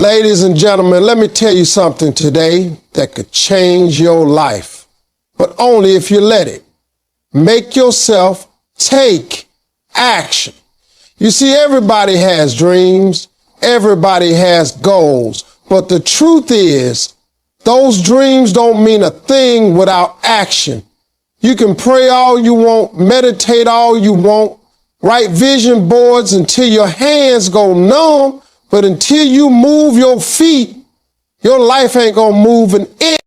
Ladies and gentlemen, let me tell you something today that could change your life, but only if you let it. Make yourself take action. You see, everybody has dreams, everybody has goals, but the truth is, those dreams don't mean a thing without action. You can pray all you want, meditate all you want, write vision boards until your hands go numb, but until you move your feet, your life ain't gonna move an inch.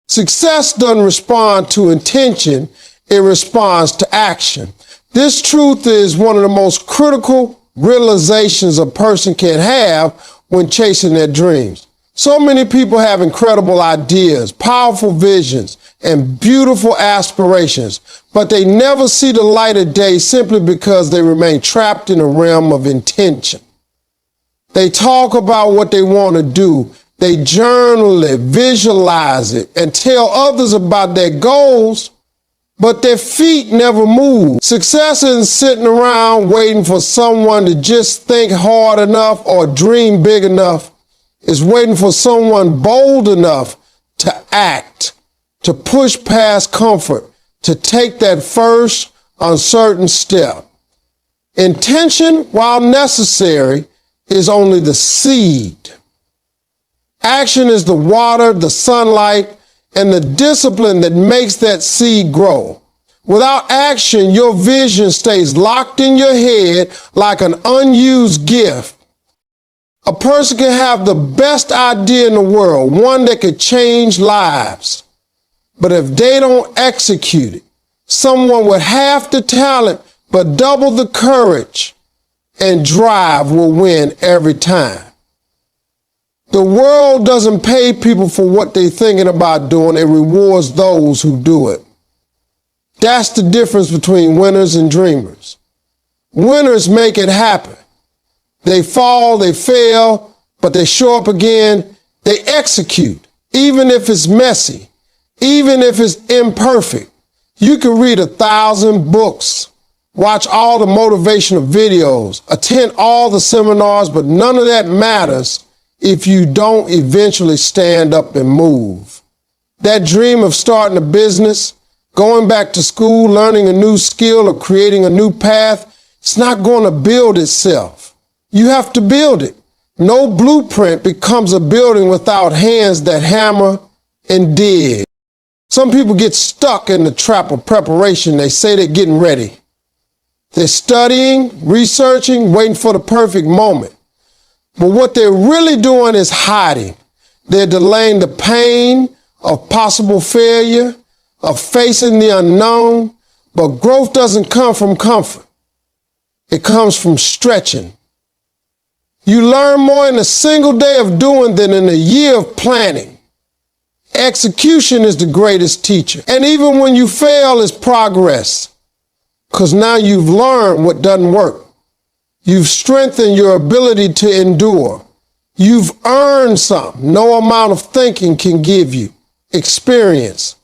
Success doesn't respond to intention, it responds to action. This truth is one of the most critical realizations a person can have when chasing their dreams. So many people have incredible ideas, powerful visions, and beautiful aspirations, but they never see the light of day simply because they remain trapped in a realm of intention. They talk about what they want to do. They journal it, visualize it, and tell others about their goals, but their feet never move. Success isn't sitting around waiting for someone to just think hard enough or dream big enough. It's waiting for someone bold enough to act, to push past comfort, to take that first uncertain step. Intention, while necessary, is only the seed. Action is the water, the sunlight, and the discipline that makes that seed grow. Without action, your vision stays locked in your head like an unused gift. A person can have the best idea in the world, one that could change lives. But if they don't execute it, someone with half the talent but double the courage and drive will win every time. The world doesn't pay people for what they're thinking about doing. It rewards those who do it. That's the difference between winners and dreamers. Winners make it happen. They fall, they fail, but they show up again. They execute, even if it's messy, even if it's imperfect. You can read 1,000 books, watch all the motivational videos, attend all the seminars, but none of that matters if you don't eventually stand up and move. That dream of starting a business, going back to school, learning a new skill, or creating a new path, it's not going to build itself. You have to build it. No blueprint becomes a building without hands that hammer and dig. Some people get stuck in the trap of preparation. They say they're getting ready. They're studying, researching, waiting for the perfect moment. But what they're really doing is hiding. They're delaying the pain of possible failure, of facing the unknown. But growth doesn't come from comfort. It comes from stretching. You learn more in a single day of doing than in a year of planning. Execution is the greatest teacher. And even when you fail, it's progress. Because now you've learned what doesn't work. You've strengthened your ability to endure. You've earned something no amount of thinking can give you. Experience.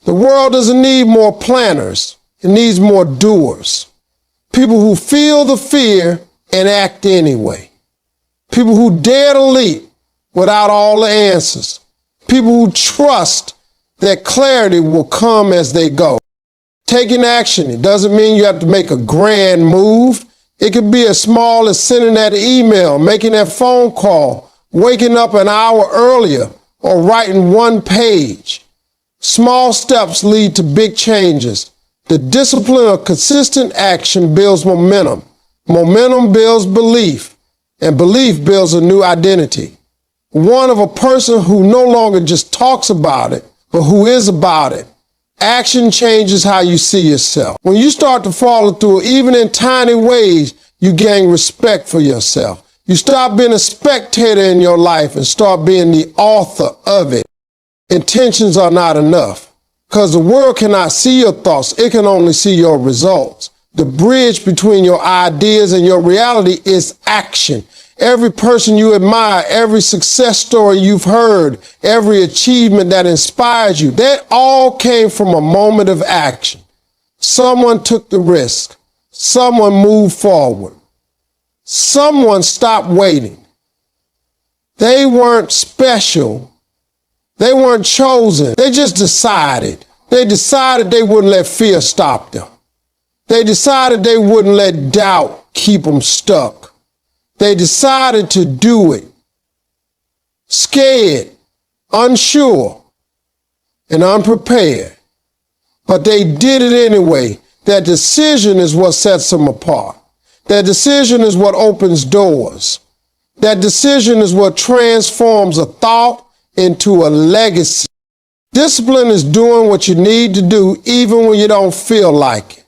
The world doesn't need more planners. It needs more doers. People who feel the fear and act anyway. People who dare to leap without all the answers. People who trust that clarity will come as they go. Taking action, it doesn't mean you have to make a grand move. It could be as small as sending that email, making that phone call, waking up an hour earlier, or writing one page. Small steps lead to big changes. The discipline of consistent action builds momentum. Momentum builds belief, and belief builds a new identity. One of a person who no longer just talks about it, but who is about it. Action changes how you see yourself. When you start to follow through, even in tiny ways, you gain respect for yourself. You stop being a spectator in your life and start being the author of it. Intentions are not enough because the world cannot see your thoughts. It can only see your results. The bridge between your ideas and your reality is action. Every person you admire, every success story you've heard, every achievement that inspires you, that all came from a moment of action. Someone took the risk. Someone moved forward. Someone stopped waiting. weren't special. They weren't chosen. They just decided. They decided they wouldn't let fear stop them. They decided they wouldn't let doubt keep them stuck. They decided to do it. Scared, unsure, and unprepared. But they did it anyway. That decision is what sets them apart. That decision is what opens doors. That decision is what transforms a thought into a legacy. Discipline is doing what you need to do even when you don't feel like it.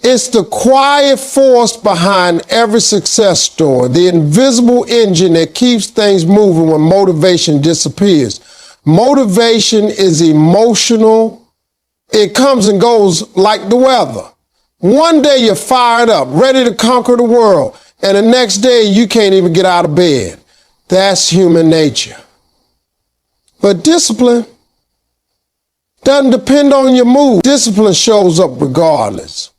It's the quiet force behind every success story, the invisible engine that keeps things moving when motivation disappears. Motivation is emotional. It comes and goes like the weather. One day you're fired up, ready to conquer the world, and the next day you can't even get out of bed. That's human nature. But discipline doesn't depend on your mood. Discipline shows up regardless.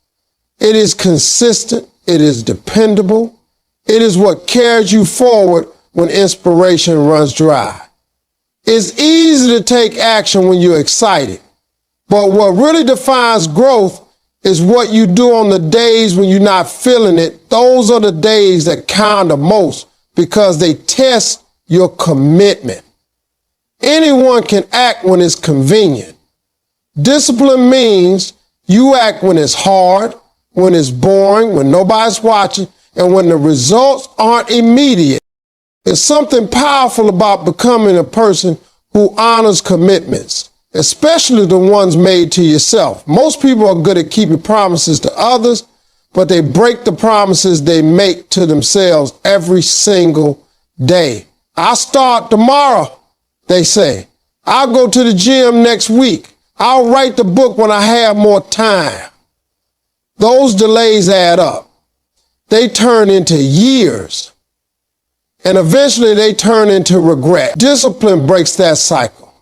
It is consistent. It is dependable. It is what carries you forward when inspiration runs dry. It's easy to take action when you're excited. But what really defines growth is what you do on the days when you're not feeling it. Those are the days that count the most because they test your commitment. Anyone can act when it's convenient. Discipline means you act when it's hard, when it's boring, when nobody's watching, and when the results aren't immediate. There's something powerful about becoming a person who honors commitments, especially the ones made to yourself. Most people are good at keeping promises to others, but they break the promises they make to themselves every single day. I'll start tomorrow, they say. I'll go to the gym next week. I'll write the book when I have more time. Those delays add up. They turn into years. And eventually they turn into regret. Discipline breaks that cycle.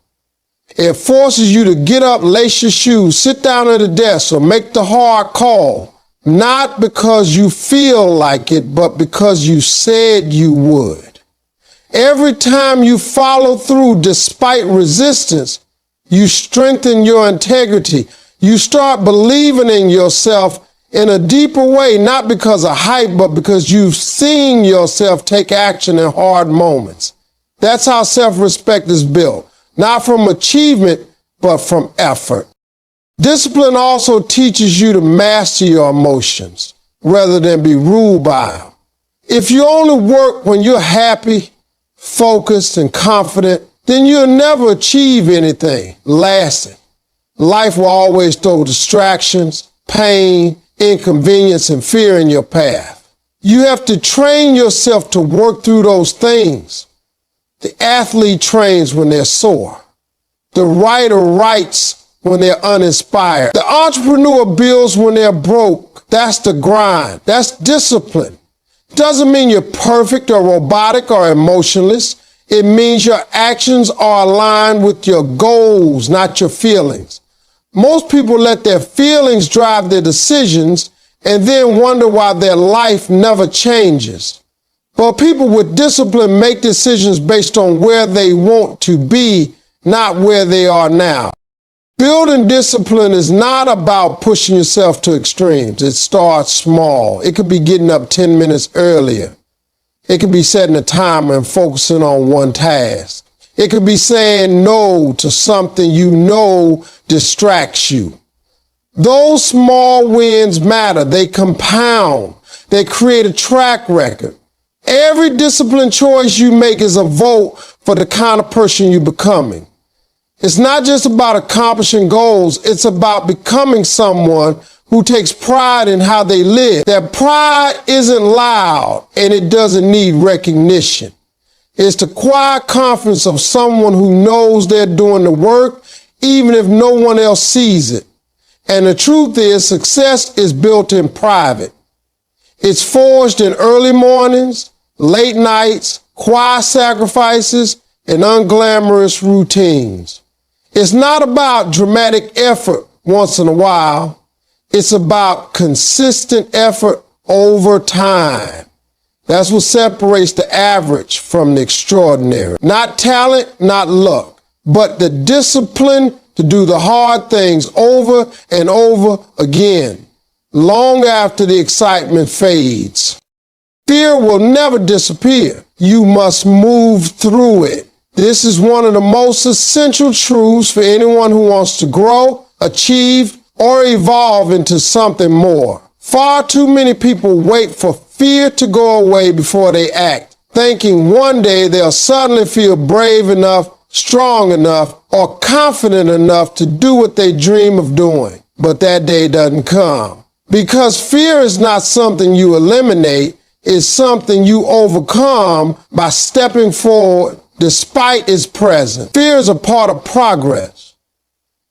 It forces you to get up, lace your shoes, sit down at a desk, or make the hard call. Not because you feel like it, but because you said you would. Every time you follow through despite resistance, you strengthen your integrity. You start believing in yourself in a deeper way, not because of hype, but because you've seen yourself take action in hard moments. That's how self-respect is built, not from achievement, but from effort. Discipline also teaches you to master your emotions rather than be ruled by them. If you only work when you're happy, focused, and confident, then you'll never achieve anything lasting. Life will always throw distractions, pain, inconvenience, and fear in your path. You have to train yourself to work through those things. The athlete trains when they're sore. The writer writes when they're uninspired. The entrepreneur builds when they're broke. That's the grind. That's discipline. Doesn't mean you're perfect or robotic or emotionless. It means your actions are aligned with your goals, not your feelings. Most people let their feelings drive their decisions and then wonder why their life never changes. But people with discipline make decisions based on where they want to be, not where they are now. Building discipline is not about pushing yourself to extremes. It starts small. It could be getting up 10 minutes earlier. It could be setting a timer and focusing on one task. It could be saying no to something you know distracts you. Those small wins matter. They compound. They create a track record. Every disciplined choice you make is a vote for the kind of person you're becoming. It's not just about accomplishing goals. It's about becoming someone who takes pride in how they live. That pride isn't loud and it doesn't need recognition. It's the quiet confidence of someone who knows they're doing the work, even if no one else sees it. And the truth is, success is built in private. It's forged in early mornings, late nights, quiet sacrifices, and unglamorous routines. It's not about dramatic effort once in a while. It's about consistent effort over time. That's what separates the average from the extraordinary. Not talent, not luck, but the discipline to do the hard things over and over again, long after the excitement fades. Fear will never disappear. You must move through it. This is one of the most essential truths for anyone who wants to grow, achieve, or evolve into something more. Far too many people wait for fear to go away before they act, thinking one day they'll suddenly feel brave enough, strong enough, or confident enough to do what they dream of doing. But that day doesn't come. Because fear is not something you eliminate, it's something you overcome by stepping forward despite its presence. Fear is a part of progress.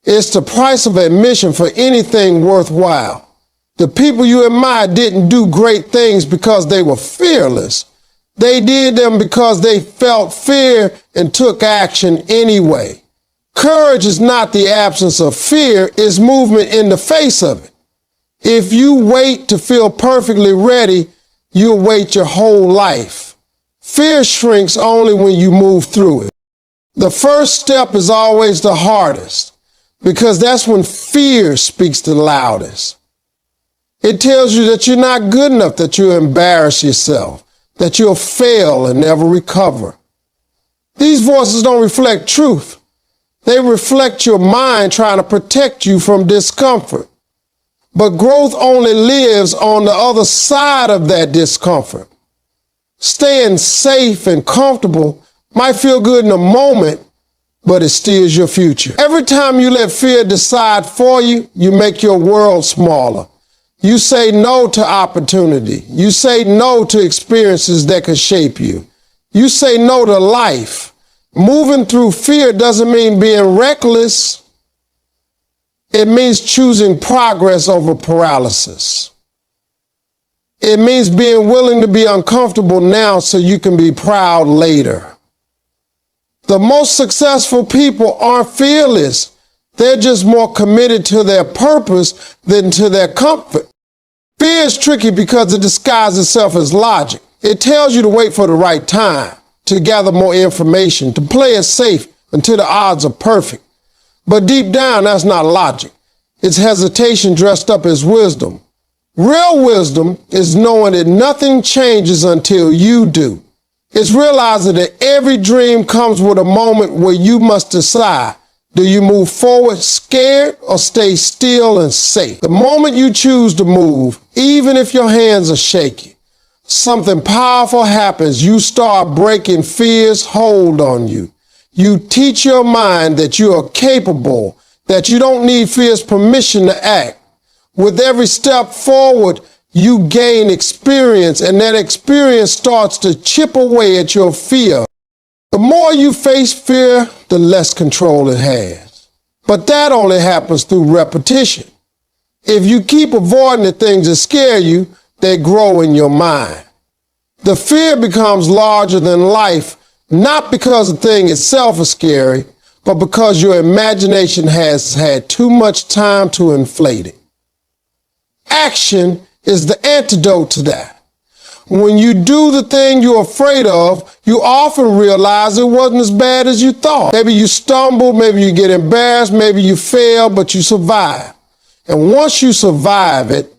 It's the price of admission for anything worthwhile. The people you admire didn't do great things because they were fearless. They did them because they felt fear and took action anyway. Courage is not the absence of fear, it's movement in the face of it. If you wait to feel perfectly ready, you'll wait your whole life. Fear shrinks only when you move through it. The first step is always the hardest because that's when fear speaks the loudest. It tells you that you're not good enough, that you'll embarrass yourself, that you'll fail and never recover. These voices don't reflect truth. They reflect your mind trying to protect you from discomfort. But growth only lives on the other side of that discomfort. Staying safe and comfortable might feel good in a moment, but it steals your future. Every time you let fear decide for you, you make your world smaller. You say no to opportunity. You say no to experiences that could shape you. You say no to life. Moving through fear doesn't mean being reckless. It means choosing progress over paralysis. It means being willing to be uncomfortable now so you can be proud later. The most successful people aren't fearless. They're just more committed to their purpose than to their comfort. Fear is tricky because it disguises itself as logic. It tells you to wait for the right time, to gather more information, to play it safe until the odds are perfect. But deep down, that's not logic. It's hesitation dressed up as wisdom. Real wisdom is knowing that nothing changes until you do. It's realizing that every dream comes with a moment where you must decide. Do you move forward scared or stay still and safe? The moment you choose to move, even if your hands are shaky, something powerful happens. You start breaking fear's hold on you. You teach your mind that you are capable, that you don't need fear's permission to act. With every step forward, you gain experience, and that experience starts to chip away at your fear. The more you face fear, the less control it has. But that only happens through repetition. If you keep avoiding the things that scare you, they grow in your mind. The fear becomes larger than life, not because the thing itself is scary, but because your imagination has had too much time to inflate it. Action is the antidote to that. When you do the thing you're afraid of, you often realize it wasn't as bad as you thought. Maybe you stumble, maybe you get embarrassed, maybe you fail, but you survive. And once you survive it,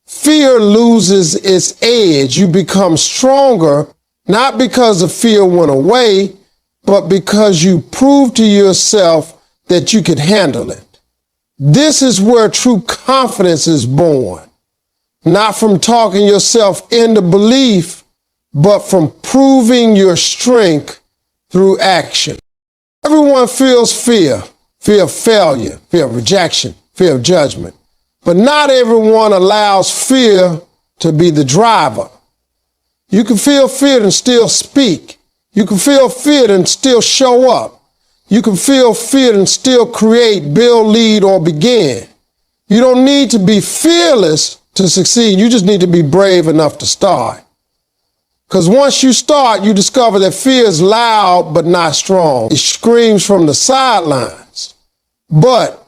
fear loses its edge. You become stronger, not because the fear went away, but because you proved to yourself that you could handle it. This is where true confidence is born. Not from talking yourself into belief, but from proving your strength through action. Everyone feels fear of failure, fear of rejection, fear of judgment. But not everyone allows fear to be the driver. You can feel fear and still speak. You can feel fear and still show up. You can feel fear and still create, build, lead, or begin. You don't need to be fearless to succeed. You just need to be brave enough to start. Because once you start, you discover that fear is loud but not strong. It screams from the sidelines. But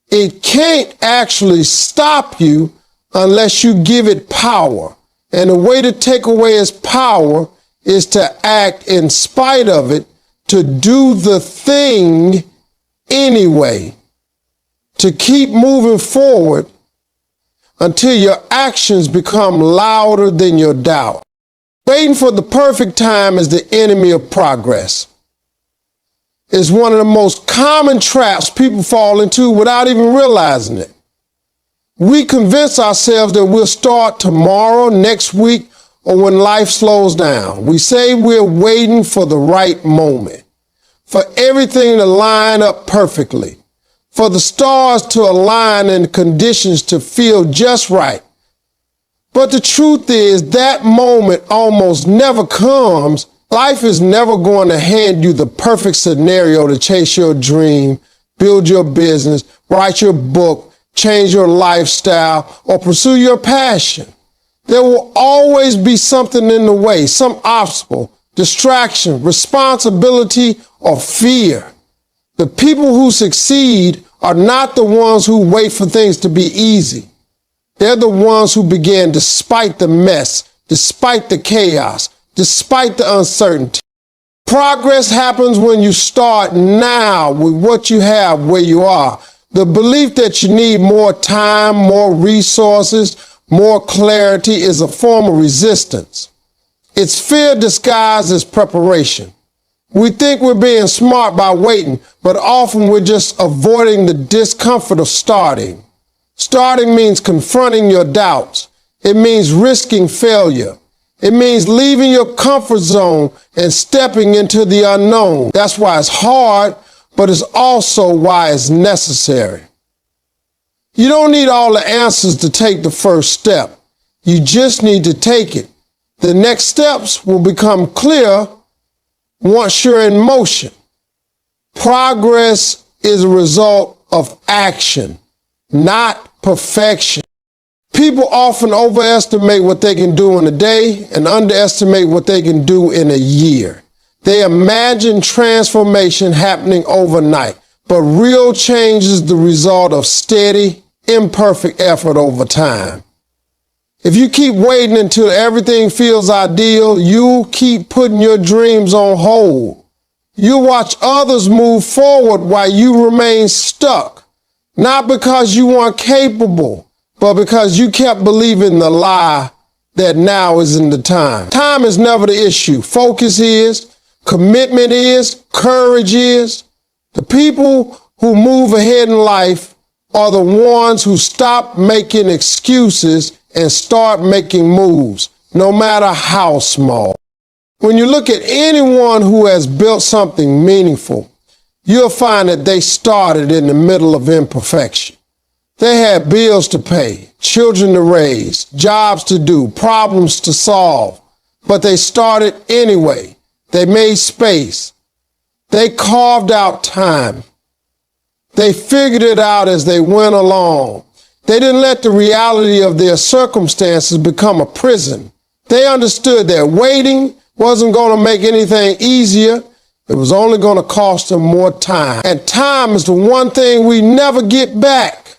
it can't actually stop you unless you give it power. And the way to take away its power is to act in spite of it, to do the thing anyway, to keep moving forward until your actions become louder than your doubt. Waiting for the perfect time is the enemy of progress. It's one of the most common traps people fall into without even realizing it. We convince ourselves that we'll start tomorrow, next week, or when life slows down. We say we're waiting for the right moment, for everything to line up perfectly, for the stars to align and conditions to feel just right. But the truth is that moment almost never comes. Life is never going to hand you the perfect scenario to chase your dream, build your business, write your book, change your lifestyle, or pursue your passion. There will always be something in the way, some obstacle, distraction, responsibility, or fear. The people who succeed are not the ones who wait for things to be easy. They're the ones who begin despite the mess, despite the chaos, despite the uncertainty. Progress happens when you start now with what you have where you are. The belief that you need more time, more resources, more clarity is a form of resistance. It's fear disguised as preparation. We think we're being smart by waiting, but often we're just avoiding the discomfort of starting. Starting means confronting your doubts. It means risking failure. It means leaving your comfort zone and stepping into the unknown. That's why it's hard, but it's also why it's necessary. You don't need all the answers to take the first step. You just need to take it. The next steps will become clear once you're in motion. Progress is a result of action, not perfection. People often overestimate what they can do in a day and underestimate what they can do in a year. They imagine transformation happening overnight, but real change is the result of steady, imperfect effort over time. If you keep waiting until everything feels ideal, you'll keep putting your dreams on hold. You'll watch others move forward while you remain stuck, not because you weren't capable, but because you kept believing the lie that now isn't the time. Time is never the issue. Focus is, commitment is, courage is. The people who move ahead in life are the ones who stop making excuses and start making moves, no matter how small. When you look at anyone who has built something meaningful, you'll find that they started in the middle of imperfection. They had bills to pay, children to raise, jobs to do, problems to solve, but they started anyway. They made space. They carved out time. They figured it out as they went along. They didn't let the reality of their circumstances become a prison. They understood that waiting wasn't going to make anything easier. It was only going to cost them more time. And time is the one thing we never get back.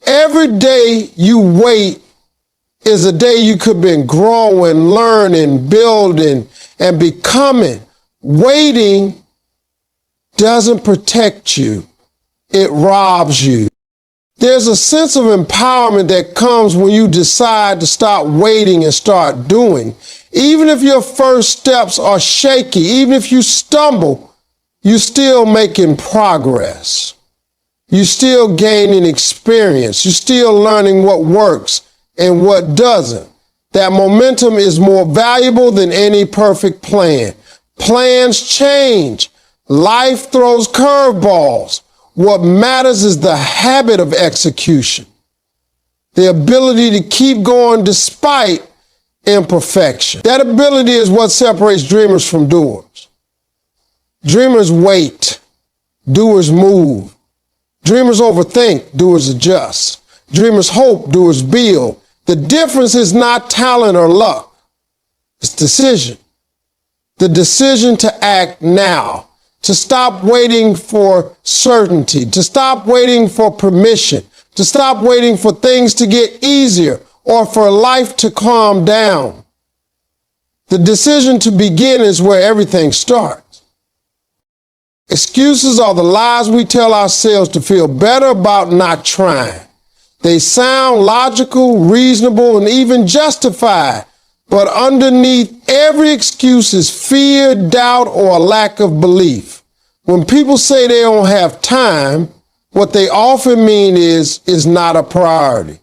Every day you wait is a day you could have been growing, learning, building, and becoming. Waiting doesn't protect you. It robs you. There's a sense of empowerment that comes when you decide to stop waiting and start doing. Even if your first steps are shaky, even if you stumble, you're still making progress. You're still gaining experience. You're still learning what works and what doesn't. That momentum is more valuable than any perfect plan. Plans change. Life throws curveballs. What matters is the habit of execution, the ability to keep going despite imperfection. That ability is what separates dreamers from doers. Dreamers wait, doers move. Dreamers overthink, doers adjust. Dreamers hope, doers build. The difference is not talent or luck. It's decision. The decision to act now. To stop waiting for certainty, to stop waiting for permission, to stop waiting for things to get easier or for life to calm down. The decision to begin is where everything starts. Excuses are the lies we tell ourselves to feel better about not trying. They sound logical, reasonable, and even justified, but underneath every excuse is fear, doubt, or a lack of belief. When people say they don't have time, what they often mean is not a priority.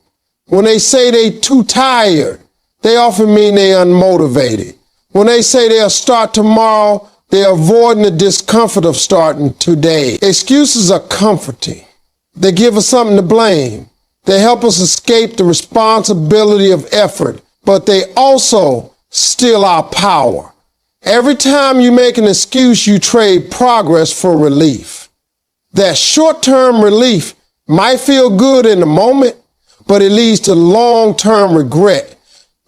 When they say they too tired, they often mean they unmotivated. When they say they'll start tomorrow, they're avoiding the discomfort of starting today. Excuses are comforting. They give us something to blame. They help us escape the responsibility of effort, but they also steal our power. Every time you make an excuse, you trade progress for relief. That short-term relief might feel good in the moment, but it leads to long-term regret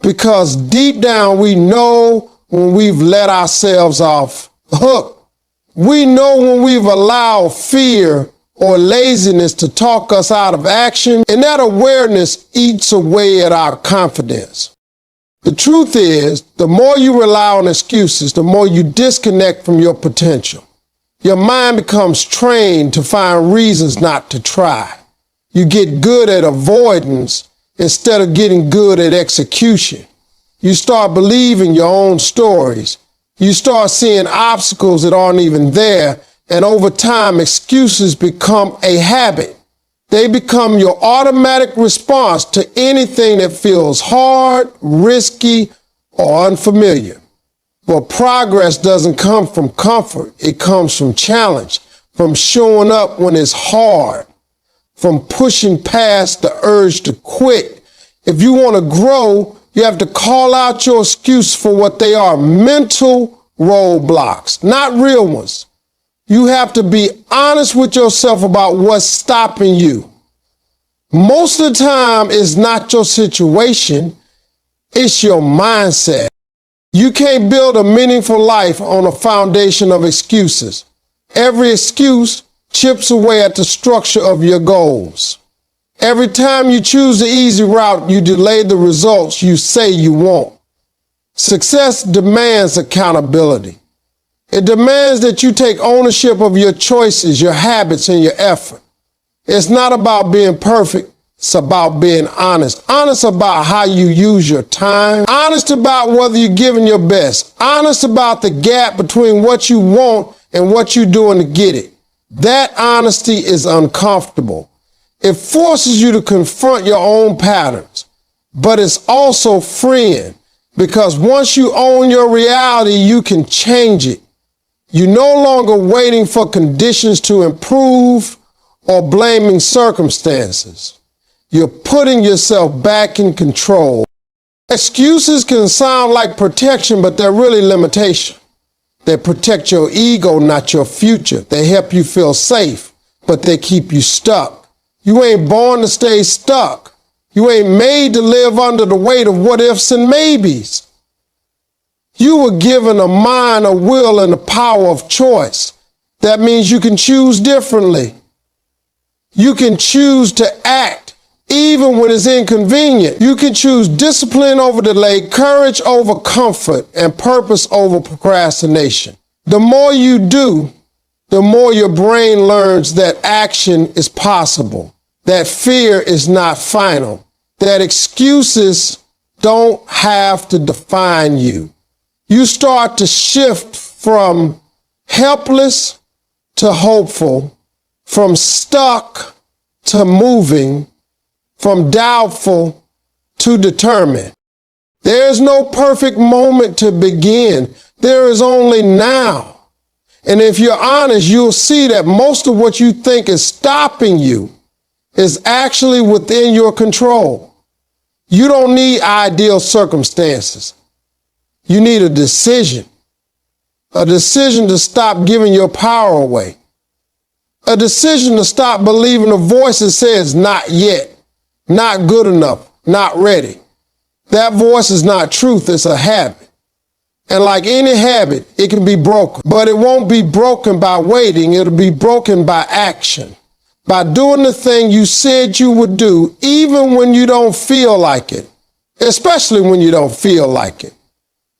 because deep down we know when we've let ourselves off the hook. We know when we've allowed fear or laziness to talk us out of action, and that awareness eats away at our confidence. The truth is, the more you rely on excuses, the more you disconnect from your potential. Your mind becomes trained to find reasons not to try. You get good at avoidance instead of getting good at execution. You start believing your own stories. You start seeing obstacles that aren't even there, and over time, excuses become a habit. They become your automatic response to anything that feels hard, risky, or unfamiliar. But progress doesn't come from comfort. It comes from challenge, from showing up when it's hard, from pushing past the urge to quit. If you want to grow, you have to call out your excuse for what they are, mental roadblocks, not real ones. You have to be honest with yourself about what's stopping you. Most of the time, it's not your situation, it's your mindset. You can't build a meaningful life on a foundation of excuses. Every excuse chips away at the structure of your goals. Every time you choose the easy route, you delay the results you say you want. Success demands accountability. It demands that you take ownership of your choices, your habits, and your effort. It's not about being perfect. It's about being honest. Honest about how you use your time. Honest about whether you're giving your best. Honest about the gap between what you want and what you're doing to get it. That honesty is uncomfortable. It forces you to confront your own patterns, but it's also freeing because once you own your reality, you can change it. You're no longer waiting for conditions to improve or blaming circumstances. You're putting yourself back in control. Excuses can sound like protection, but they're really limitation. They protect your ego, not your future. They help you feel safe, but they keep you stuck. You ain't born to stay stuck. You ain't made to live under the weight of what ifs and maybes. You were given a mind, a will, and the power of choice. That means you can choose differently. You can choose to act even when it's inconvenient. You can choose discipline over delay, courage over comfort, and purpose over procrastination. The more you do, the more your brain learns that action is possible, that fear is not final, that excuses don't have to define you. You start to shift from helpless to hopeful, from stuck to moving, from doubtful to determined. There is no perfect moment to begin. There is only now. And if you're honest, you'll see that most of what you think is stopping you is actually within your control. You don't need ideal circumstances. You need a decision to stop giving your power away, a decision to stop believing the voice that says not yet, not good enough, not ready. That voice is not truth, it's a habit. And like any habit, it can be broken, but it won't be broken by waiting, it'll be broken by action. By doing the thing you said you would do, even when you don't feel like it. especially when you don't feel like it,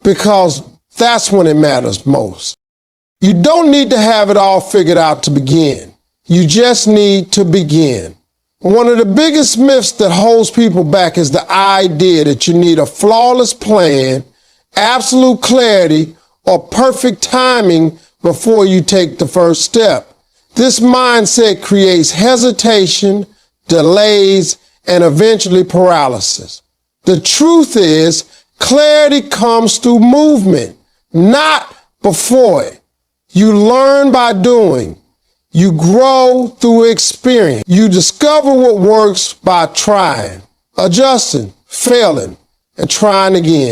because that's when it matters most. You don't need to have it all figured out to begin. You just need to begin. One of the biggest myths that holds people back is the idea that you need a flawless plan, absolute clarity, or perfect timing before you take the first step. This mindset creates hesitation, delays, and eventually paralysis. The truth is, clarity comes through movement, not before it. You learn by doing. You grow through experience. You discover what works by trying, adjusting, failing, and trying again.